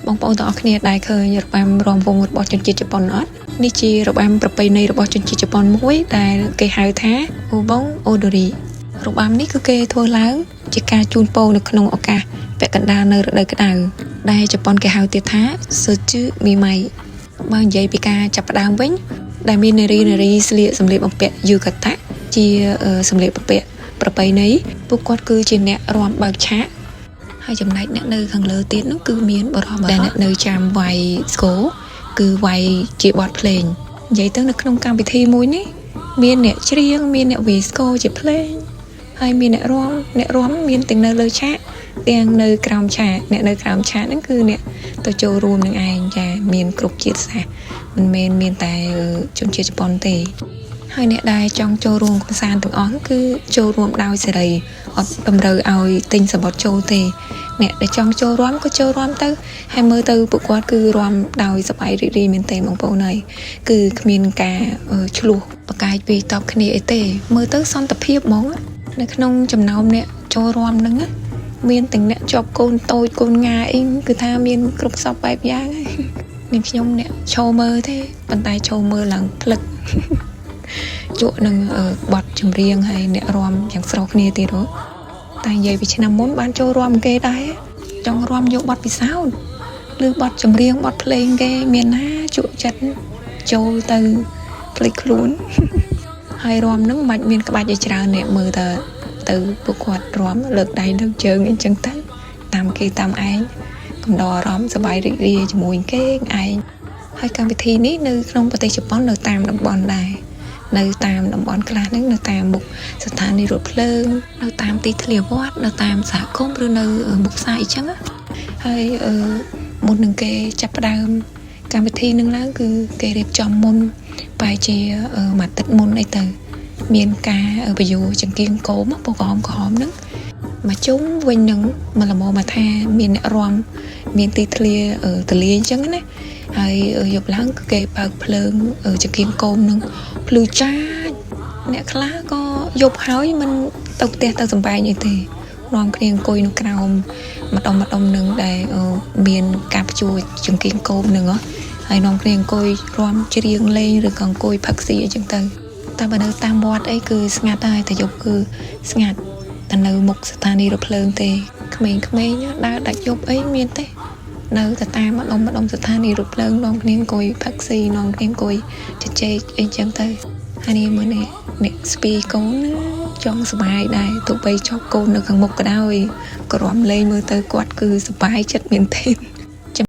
បងប្អូនទាំងអស់គ្នាដែលឃើញរបាំរាំវង់របស់ជនជាតិជប៉ុនអត់នេះជារបាំប្រពៃណីរបស់ជនជាតិជប៉ុនមួយដែលគេហៅថាអូបងអូដូរីរបាំនេះគឺគេធ្វើឡើងជាការជូនពរនៅក្នុងឱកាសពាក់កណ្ដាលនៅរដូវក្តៅដែលជប៉ុនគេហៅទៀតថាសូជឺមីម៉ៃបើនិយាយពីការចាប់ផ្ដើមវិញដែលមាននារីស្លៀកសម្លៀកបំពាក់យូកាតាជាសម្លៀកបំពាក់ប្រពៃណីពួកគាត់គឺជាអ្នករាំបើកឆាកហើយចំណែកអ្នកនៅខាងលើទៀតនោះគឺមានបរិបទដែលអ្នកនៅចាំវាយស្គរគឺវាយជាបទភ្លេងនិយាយទៅនៅក្នុងកម្មវិធីមួយនេះមានអ្នកច្រៀងមានអ្នកវាយស្គរជាភ្លេងហើយមានអ្នករាំមានទាំងនៅលើឆាកទាំងនៅក្រោមឆាកអ្នកនៅក្រោមឆាកហ្នឹងគឺអ្នកទៅចូលរួមនឹងឯងចាមានគ្រប់ជាតិសាសន៍មិនមែនមានតែជនជាតិជប៉ុនទេហើយអ្នកដែលចង់ចូលរួមកម្សាន្តទាំងអស់គឺចូលរួមដោយសេរីអត់តម្រូវឲ្យទិញសម្បត្តិចូលទេអ្នកដែលចង់ចូលរួមក៏ចូលរួមទៅហើយមើលទៅពួកគាត់គឺរាំដោយសប្បាយរីករាយមែនទែនបងប្អូនហើយគឺគ្មានការឆ្លោះប្រកែកពីតបគ្នាអីទេមើលទៅសន្តិភាពហ្មងនៅក្នុងចំណោមអ្នកចូលរួមហ្នឹងមានទាំងអ្នកជាប់កូនតូចកូនងាអីគឺថាមានគ្រប់សពបែបយ៉ាងហើយនាងខ្ញុំអ្នកឈរមើលទេប៉ុន្តែឈរមើលឡើងភ្លឹកជក់នឹងបទចម្រៀងហើយអ្នករាំយ៉ាងស្រោះគ្នាទៀតតែនិយាយពីឆ្នាំមុនបានចូលរាំគេដែរចង់រាំយកបទពិសោធន៍ឬបទចម្រៀងបទភ្លេងគេមានណាជក់ចិត្តចូលទៅភ្លេចខ្លួនហើយរាំនឹងមិនមានក្បាច់ឲ្យច្រើនអ្នកមើលទៅពួកគាត់រាំលើកដៃលើកជើងអីចឹងទៅតាមគេតាមឯងកំដរអារម្មណ៍សប្បាយរីករាយជាមួយគេឯងហើយកម្មវិធីនេះនៅក្នុងប្រទេសជប៉ុននៅតាមតំបន់ដែរនៅតាមតំបន់ខ្លះហ្នឹងនៅតាមមុខស្ថានីយ៍រថភ្លើងនៅតាមទីធ្លាវត្តនៅតាមសហគមន៍ឬនៅមុខផ្សារអីចឹងហើយមុននឹងគេចាប់ផ្ដើមកម្មវិធីនឹងឡើងគឺគេរៀបចំមុនបែរជាមួយទឹកមុនអីទៅមានការបញ្យោចង្គៀងគោមពណ៌ក្រហមហ្នឹងមកជុំវិញនឹងមកល្មមមកថាមានអ្នករាំមានទីធ្លាទលាអញ្ចឹងណាហើយយប់ឡើងគឺគេបើកភ្លើងចង្គៀងគោមនឹងភ្លឺចាចអ្នកខ្លះក៏យប់ហើយមិនទៅផ្ទះទៅសំបែងអីទេនាំគ្នាអង្គុយនៅក្រោមម្ដុំនឹងដែលមានការព្យួរចង្គៀងគោមនឹងហើយនាំគ្នាអង្គុយរាំច្រៀងលេងឬក៏អង្គុយផឹកស៊ីអីចឹងទៅតែបើនៅតាមវត្តអីគឺស្ងាត់ហើយតែយប់គឺស្ងាត់តែនៅមុខស្ថានីយ៍រថភ្លើងទេក្មេងៗដើរដាច់យប់អីមានទេនៅតែតាមម្ដុំស្ថានីយ៍រថភ្លើងនាំគ្នាអង្គុយផឹកស៊ីនាំគ្នាអង្គុយជជែកអីចឹងទៅហើយនេះមើលនេះស្ពីកូនចង់សុបាយដែរទោះបីជាប់កូននៅខាងមុខក៏ដោយក៏រាំលេងមើលទៅគាត់គឺសុបាយចិត្តមែនទេ